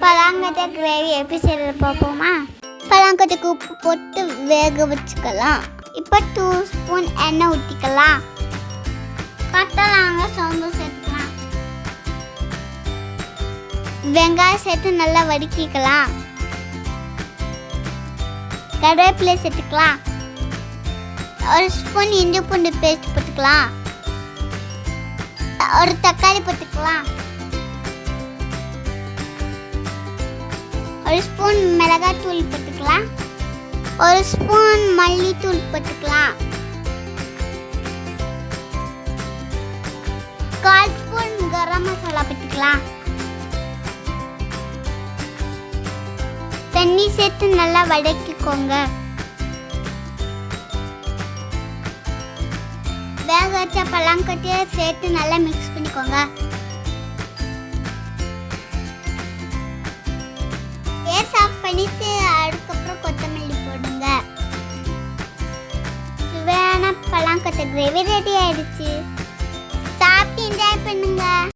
பலாங்கொட்டை gravy எப்படி செய்யறது பார்ப்போமா? பலாங்கொட்டைக்கு உப்பு போட்டு வேக வச்சுக்கலாம். இப்போ 2 ஸ்பூன் எண்ணெய் ஊற்றிக்கலாம். பட்டை சோம்பு சேர்த்துக்கலாம். வெங்காயம் சேர்த்து நல்லா வதக்கிக்கலாம். கருவேப்பிலை சேர்த்துக்கலாம். 1 ஸ்பூன் இஞ்சி பூண்டு பேஸ்ட் போட்டுக்கலாம். 1 தக்காளி போட்டுக்கலாம். 1 ஸ்பூன் மிளகாய் தூள் போட்டுக்கலாம். 1 ஸ்பூன் மல்லித்தூள் போட்டுக்கலாம். 1/4 ஸ்பூன் கரம் மசாலா போட்டுக்கலாம். தண்ணி சேர்த்து நல்லா வதக்கிக்கோங்க. வேக வச்ச பலாங்கொட்டையை சேர்த்து நல்லா மிக்ஸ் பண்ணிக்கோங்க. கேஸ் ஆஃப் பண்ணிட்டு அதுக்கப்புறம் கொத்தமல்லி போடுங்க. சுவையான பலாங்கொட்டை கிரேவி ரெடி ஆயிடுச்சு. சாப்பிட்டு என்ஜாய் பண்ணுங்க.